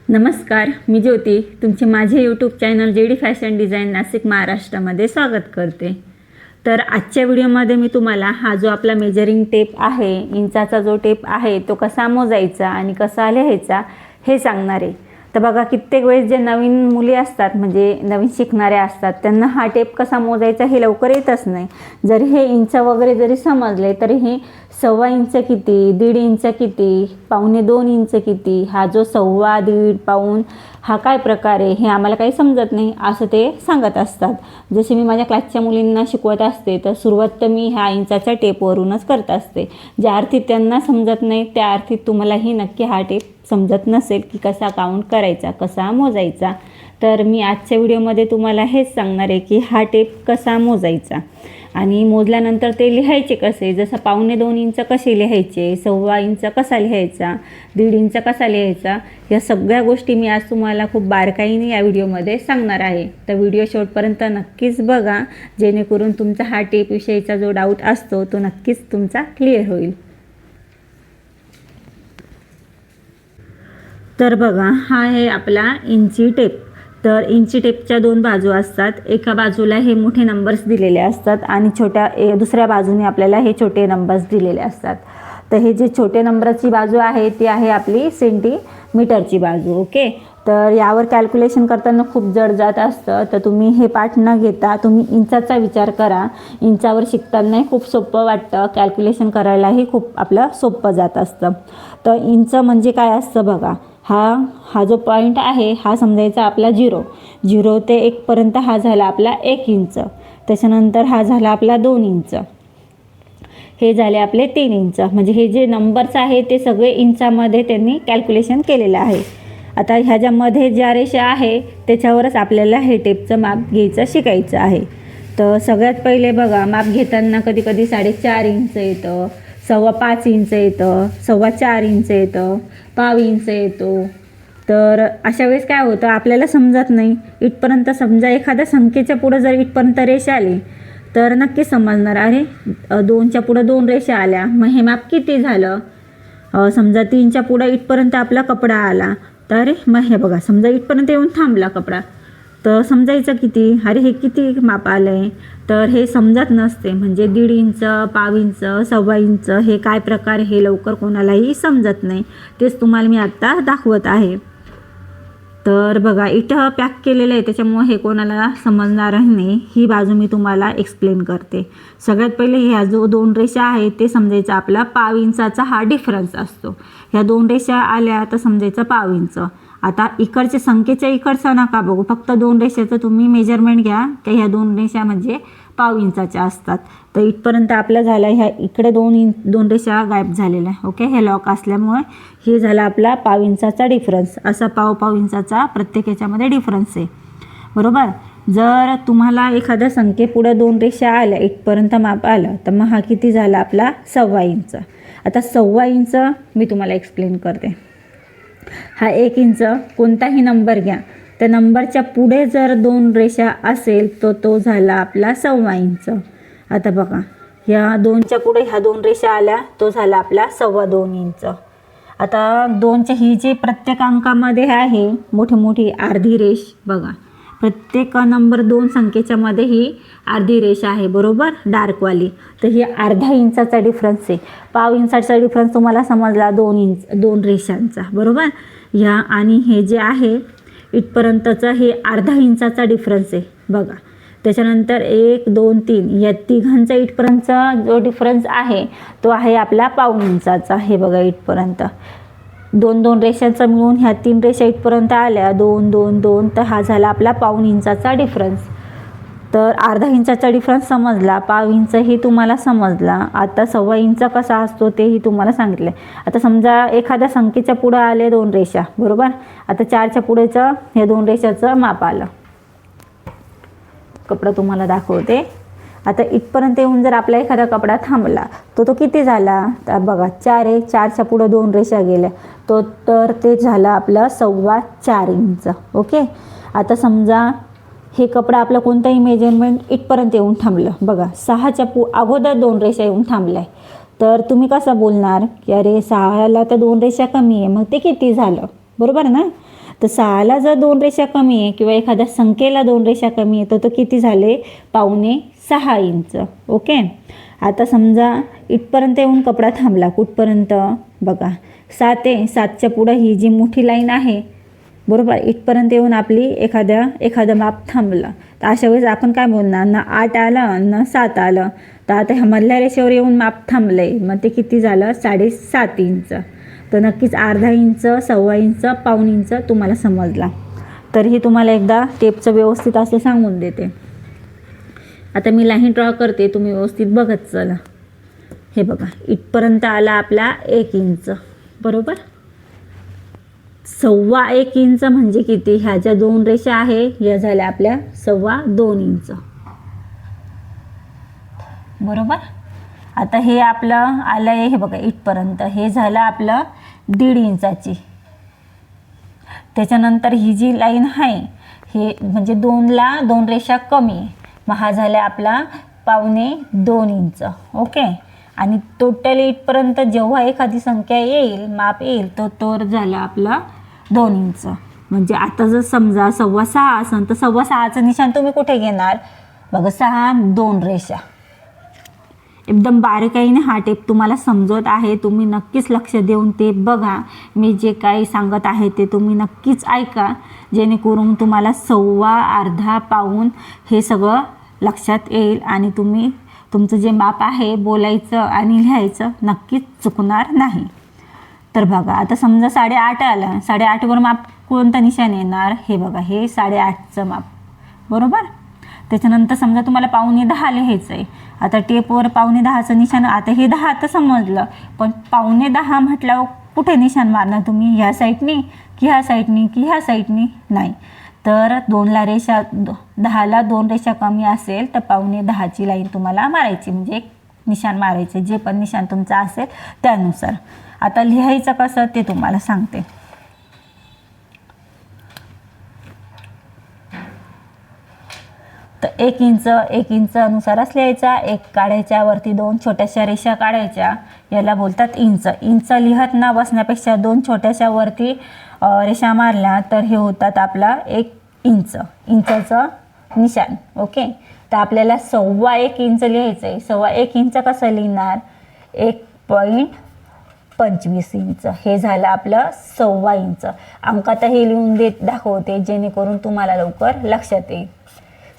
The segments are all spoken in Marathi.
नमस्कार, मी ज्योती तुमचे माझे YouTube channel JD fashion design Nashik महाराष्ट्रामध्ये स्वागत करते। तर आजच्या व्हिडिओमध्ये मी तुम्हाला हा जो आपला मेजरिंग टेप आहे, इंचाचा जो टेप आहे तो कसा मोजायचा आणि कसा लिहायचा हे सांगणार आहे। तर बघा, कित्येक वेळेस जे नवीन मुली असतात म्हणजे नवीन शिकणाऱ्या असतात त्यांना हा टेप कसा मोजायचा हे लवकर येतच नाही। जरी हे इंच वगैरे जरी समजले तरी हे 1.25 इंच किती, 1.5 इंच किती, 1.25-2 इंच किती, हा जो 1.25, 1.5, पाऊण हा काय प्रकार आहे हे आम्हाला काही समजत नाही असं ते सांगत असतात। जसे मी माझ्या क्लासच्या मुलींना शिकवत असते तर सुरुवात तर मी ह्या इंचाच्या टेपवरूनच करत असते। ज्या अर्थी त्यांना समजत नाही त्या अर्थी तुम्हालाही नक्की हा टेप समजत नसेल की कसा काउंट करायचा, कसा मोजायचा। तर मी आजच्या व्हिडिओमध्ये तुम्हाला हेच सांगणार आहे की हा टेप कसा मोजायचा आणि मोजल्यानंतर ते लिहायचे कसे। जसं 1.25-2 इंच कसे लिहायचे, 1.25 इंच कसा लिहायचा, 1.5 इंच कसा लिहायचा, या सगळ्या गोष्टी मी आज तुम्हाला खूप बारकाईने या व्हिडिओमध्ये सांगणार आहे। तर व्हिडिओ शेवटपर्यंत नक्कीच बघा, जेणेकरून तुमचा हा टेपविषयीचा जो डाऊट असतो तो नक्कीच तुमचा क्लिअर होईल। तर बघा, हा आहे आपला इंची टेप। तर इंची टेपच्या 2 बाजू असतात। एका बाजूला हे मोठे नंबर्स दिलेले असतात आणि दुसऱ्या बाजूने आपल्याला हे छोटे नंबर्स दिलेले असतात। तर हे जे छोटे नंबरची बाजू आहे ती आहे आपली सेंटीमीटरची बाजू। ओके, तर यावर कॅल्क्युलेशन करताना खूप जड जात असतं। तर तुम्ही हे पाठ न घेता तुम्ही इंचाचा विचार करा। इंचावर शिकतानाही खूप सोपं वाटतं, कॅल्क्युलेशन करायलाही खूप आपलं सोपं जात असतं। तर इंच म्हणजे काय असतं बघा, हा जो पॉईंट आहे हा समजायचा आपला 0 ते 1 पर्यंत हा झाला आपला 1 इंच। त्याच्यानंतर हा झाला आपला 2 इंच, हे झाले आपले 3 इंच। म्हणजे हे जे नंबर्स आहे ते सगळे इंचामध्ये त्यांनी कॅल्क्युलेशन केलेलं आहे। आता ह्याच्यामध्ये ज्या रेषा आहे त्याच्यावरच आपल्याला हे टेपचं माप घ्यायचं शिकायचं आहे। तर सगळ्यात पहिले बघा, माप घेताना कधी कधी 4.5 इंच येतं, 5.25 इंच येतं, 4.25 इंच येतं, 1.5 इंच येतो। तर अशा वेळेस काय होतं, आपल्याला समजत नाही इथपर्यंत। समजा एखाद्या संख्येच्या पुढं जर इथपर्यंत रेषा आली तर नक्की समजणार, अरे 2च्या पुढं 2 रेषा आल्या मग हे माप किती झालं। समजा 3च्या पुढं इथपर्यंत आपला कपडा आला तर मग हे बघा, समजा इथपर्यंत येऊन थांबला कपडा तर समजायचं किती, अरे हे किती माप आलं आहे। तर हे समजत नसते, म्हणजे 1.5 इंच, 1.25 इंच, 1.25 इंच हे काय प्रकार हे लवकर कोणालाही समजत नाही। तेच तुम्हाला मी आत्ता दाखवत आहे। तर बघा, इथं पॅक केलेलं आहे त्याच्यामुळे हे कोणाला समजणार नाही। ही बाजू मी तुम्हाला एक्सप्लेन करते। सगळ्यात पहिले ह्या जो 2 रेषा आहेत ते समजायचं आपला 1.25 इंचाचा हा डिफरन्स असतो। ह्या 2 रेषा आल्या तर समजायचं 1.25 इंच। आता इकडच्या संख्येच्या इकडचा नका बघू, फक्त 2 रेषाचं तुम्ही मेजरमेंट घ्या की ह्या 2 रेषा म्हणजे 1.25 इंचाच्या असतात। तर इथपर्यंत आपलं झालं, ह्या इकडे 2 रेषा गायब झालेल्या। ओके, हे लॉक असल्यामुळे हे झाला आपला 1.25 इंचाचा डिफरन्स। असा 1.25 इंचाचा प्रत्येक ह्याच्यामध्ये डिफरन्स आहे, बरोबर। जर तुम्हाला एखाद्या संख्येपुढं 2 रेषा आल्या, इथपर्यंत माप आलं तर मग हा किती झाला आपला 1.25 इंच। आता 1.25 इंच मी तुम्हाला एक्सप्लेन करते। हा 1 इंच, कोणताही नंबर घ्या, त्या नंबरच्या पुढे जर 2 रेषा असेल तर तो झाला आपला 1.25 इंच। आता बघा, ह्या 2च्या पुढे ह्या 2 रेषा आल्या तो झाला आपला 2.25 इंच। आता 2च्या ही जी प्रत्येक अंकामध्ये आहे मोठी अर्धी रेष बघा, प्रत्येक नंबर 2 संख्येच्या मध्ये ही अर्धी रेष आहे, बरोबर, डार्कवाली। तर ही अर्धा इंचाचा डिफरन्स आहे। 1.25 इंचाचा डिफरन्स तुम्हाला समजला 2 रेषांचा, बरोबर। ह्या आणि हे जे आहे इथपर्यंतचं हे अर्धा इंचाचा डिफरन्स आहे बघा। त्याच्यानंतर 1, 2, 3 या तिघांचा इथपर्यंतचा जो डिफरन्स आहे तो आहे आपला 1.25 इंचाचा। हे बघा, इथपर्यंत 2 रेषांचा मिळून ह्या 3 रेषा इथपर्यंत आल्या, 2, 2, 2, तर हा झाला आपला 1.25 इंचाचा डिफरन्स। तर अर्धा इंचाचा डिफरन्स समजला, 1.25 इंच ही तुम्हाला समजला। आता 1.25 इंच कसा असतो तेही तुम्हाला सांगितलं। आता समजा एखाद्या संख्येच्या पुढं आले 2 रेषा, बरोबर। आता 4च्या पुढेचं हे 2 रेषाचं माप आलं, कपडा तुम्हाला दाखवते। आता इथपर्यंत येऊन जर आपला एखादा कपडा थांबला तो किती झाला, तर बघा 4 आहे, 4च्या पुढं 2 रेषा गेल्या तर ते झालं आपलं 4.25 इंच। ओके, आता समजा हे कपडा आपलं कोणतंही मेजरमेंट इथपर्यंत येऊन थांबलं बघा, 6च्या अगोदर 2 रेषा येऊन थांबल्या, तर तुम्ही कसं बोलणार की अरे 6ला तर 2 रेषा कमी आहे, मग ते किती झालं, बरोबर ना। तर 6ला जर 2 रेषा कमी आहे किंवा एखाद्या संख्येला 2 रेषा कमी आहे तर तो किती झाले, 5.25 इंच. ओके. आता समजा इथपर्यंत येऊन कपडा थांबला, कुठपर्यंत बघा 7 आहे, 7च्या पुढं ही जी मोठी लाईन आहे बरोबर, इथपर्यंत येऊन आपली एखादं माप थांबलं. तर अशा वेळेस आपण काय बोलणार, ना 8 आलं ना 7 आलं. तर आता ह्या मधल्या रेषेवर येऊन माप थांबलंय, मग ते किती झालं, 7.5 इंच. तर नक्कीच अर्धा इंच, 1.25 इंच, पाऊण इंच तुम्हाला समजला. तर हे तुम्हाला एकदा टेपचं व्यवस्थित असं सांगून देते. आता मी लाईन ड्रॉ करते, तुम्ही व्यवस्थित बघत चला. हे बघा इथपर्यंत आला आपला 1 इंच बरोबर. 1.25 इंच म्हणजे किती, ह्या ज्या 2 रेषा आहे या झाल्या आपल्या 2.25 इंच बरोबर. आता हे आपलं आलं आहे, हे बघा इथपर्यंत, हे झालं आपलं 1.5 इंचाची. त्याच्यानंतर ही जी लाईन आहे हे म्हणजे 2ला 2 रेषा कमी, मग हा झाला आपला 1.25 इंच. ओके. आणि टोटली इथपर्यंत जेव्हा एखादी संख्या येईल, माप येईल, तो तोर झाला आपला 2 इंच. म्हणजे आता जर समजा 6.25 असेल तर 6.25चं निशाण तुम्ही कुठे घेणार, बघा 6 2 रेषा. एकदम बारीकाईने हा टेप तुम्हाला समजत आहे, तुम्ही नक्कीच लक्ष देऊन ते बघा. मी जे काही सांगत आहे ते तुम्ही नक्कीच ऐका, जेणेकरून तुम्हाला 1.25, अर्धा, पाऊण हे सगळं लक्षात येईल आणि तुम्ही तुमचं जे माप आहे बोलायचं आणि लिहायचं नक्कीच चुकणार नाही. तर बघा आता समजा 8.5 आलं, 8.5वर माप कोणतं निशाण येणार, हे बघा हे 8.5चं माप बरोबर. त्याच्यानंतर समजा तुम्हाला 9.25 लिहायचं आहे, आता टेपवर 9.25चं निशाण. आता हे 10 तर समजलं, पण 9.25 म्हटल्यावर कुठे निशाण मारणार तुम्ही, ह्या साईडनी की ह्या साईडनी की ह्या साईडनी, नाही. तर 2ला रेषा 10ला 2 रेषा कमी असेल तर 9.25ची लाईन तुम्हाला मारायची, म्हणजे एक निशाण मारायचे, जे पण निशाण तुमचं असेल त्यानुसार. आता लिहायचं कसं ते तुम्हाला सांगते. तर 1 इंच अनुसारच लिहायचा, 1 काढायच्या, वरती 2 छोट्याशा रेषा काढायच्या, याला बोलतात इंच. इंच लिहत न बसण्यापेक्षा 2 छोट्याशा वरती रेषा मारल्या तर हे होतात आपला 1 इंच, इंचाचं निशाण. ओके. तर आपल्याला 1.25 इंच लिहायचं आहे. 1.25 इंच कसं लिहिणार, 1.25 इंच, हे झालं आपलं 1.25 इंच. अंकात हे लिहून दाखवते जेणेकरून तुम्हाला लवकर लक्षात येईल.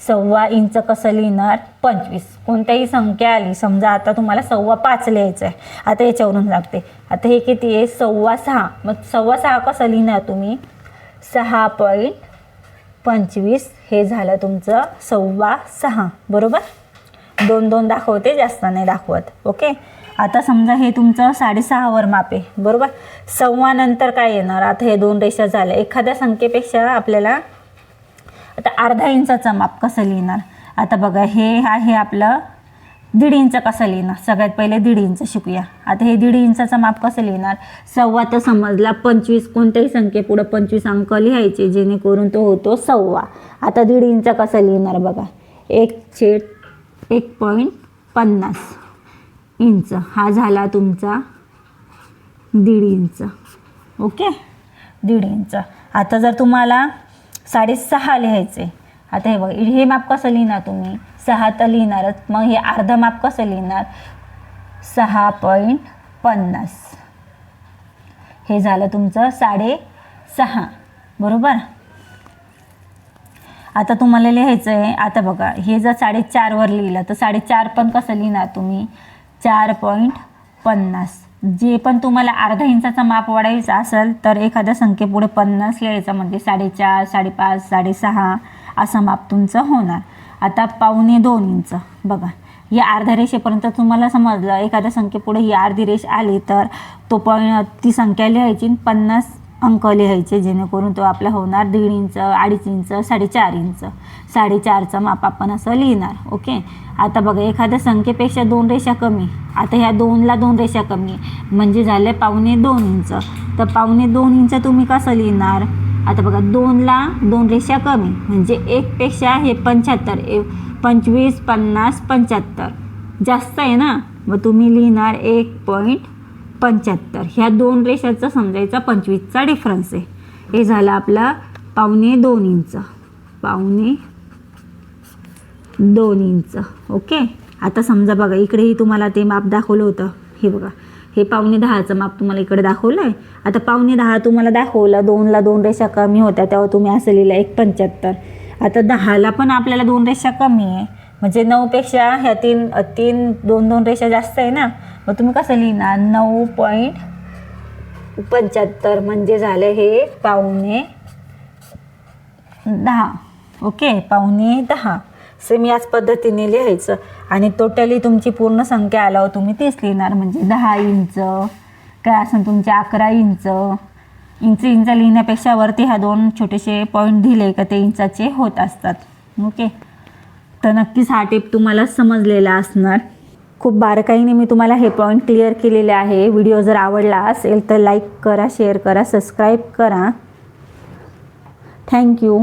1.25 इंच कसं लिहिणार, 25. कोणत्याही संख्या आली, समजा आता तुम्हाला 5.25 लिहायचं आहे, आता याच्यावरून लागते. आता हे किती आहे, 6.25. मग 6.25 कसं लिहिणार तुम्ही, 6.25 हे झालं तुमचं 6.25 बरोबर. 2 दाखवते, जास्त नाही दाखवत. ओके. आता समजा हे तुमचं 6.5वर माप आहे बरोबर. 1.25 नंतर काय येणार, आता हे 2 रेषा झाल्या. एखाद्या संख्येपेक्षा आपल्याला आता अर्धा इंचाचं माप कसं लिहिणार, आता बघा हे आहे आपलं 1.5 इंच कसं लिहिणार, सगळ्यात पहिले 1.5 इंच शिकूया. आता हे 1.5 इंचाचं माप कसं लिहिणार, 1.25 तर समजला, 25 कोणत्याही संख्येपुढं 25 अंक लिहायचे जेणेकरून तो होतो 1.25. आता 1.5 इंच कसं लिहिणार बघा, 1/1.50 इंच, हा झाला तुमचा 1.5 इंच. ओके. 1.5 इंच. आता जर तुम्हाला 6.5 लिहायचे, आता हे बघा हे माप कसं लिहिणार तुम्ही, 6 तर लिहिणारच, मग हे अर्धा माप कसं लिहिणार, 6.50 हे झालं तुमचं 6.5 बरोबर. आता तुम्हाला लिहायचं आहे, आता बघा हे जर 4.5वर लिहिलं तर 4.5 पण कसं लिहिणार तुम्ही, 4.50. जे पण तुम्हाला अर्धा इंचाचा माप वाढायचं असेल तर एखाद्या संख्येपुढे 50 लिहायचं, म्हणजे 4.5, 5.5, 6.5 असं माप तुमचं होणार. आता 1.25 इंच बघा, या अर्ध्या रेषेपर्यंत तुम्हाला समजलं, एखाद्या संख्येपुढे ही अर्धी रेष आली तर ती संख्या लिहायची, 50 अंक लिहायचे जेणेकरून तो आपला होणार 1.5 इंच, 2.5 इंच, 4.5 इंच. 4.5चं माप आपण असं लिहिणार. ओके. आता बघा एखाद्या संख्येपेक्षा 2 रेषा कमी, आता ह्या 2ला 2 रेषा कमी म्हणजे झाले 1.25 इंच. तर 1.25 इंच तुम्ही कसं लिहिणार, आता बघा 2ला 2 रेषा कमी म्हणजे 1 पेक्षा हे 75, 25, 50, 75 जास्त आहे ना, मग तुम्ही लिहिणार 1.75. ह्या 2 रेषाचं समजायचा 25चा डिफरन्स आहे. हे झालं आपला 1.25 इंच, 1.25 इंच. ओके. आता समजा बघा इकडेही तुम्हाला ते माप दाखवलं होतं, हे बघा हे 9.5चं माप तुम्हाला इकडे दाखवलं आहे. आता 9.5 तुम्हाला दाखवलं, 2ला 2 रेषा कमी होत्या तेव्हा तुम्ही असं लिहिलं 1.75. आता 10ला पण आपल्याला 2 रेषा कमी आहे, म्हणजे 9पेक्षा ह्या तीन 2 रेषा जास्त आहे ना, मग तुम्ही कसं लिहिणार 9.75 म्हणजे झालं हे 9.10. ओके, 9.10 सेम याच पद्धतीने लिहायचं. आणि टोटली तुमची पूर्ण संख्या आल्यावर तुम्ही 30 लिहिणार, म्हणजे 10 इंच काय असं तुमचे 11 इंच. इंच लिहिण्यापेक्षा वरती ह्या 2 छोटेसे पॉईंट दिले का ते इंचाचे होत असतात. ओके, तर नक्कीच हा टिप तुम्हाला समजलेला असणार. खूप बारकाईने मी तुम्हाला हे पॉईंट क्लिअर केलेले आहे. व्हिडिओ जर आवडला असेल तर लाईक करा, शेअर करा, सबस्क्राईब करा. थँक्यू.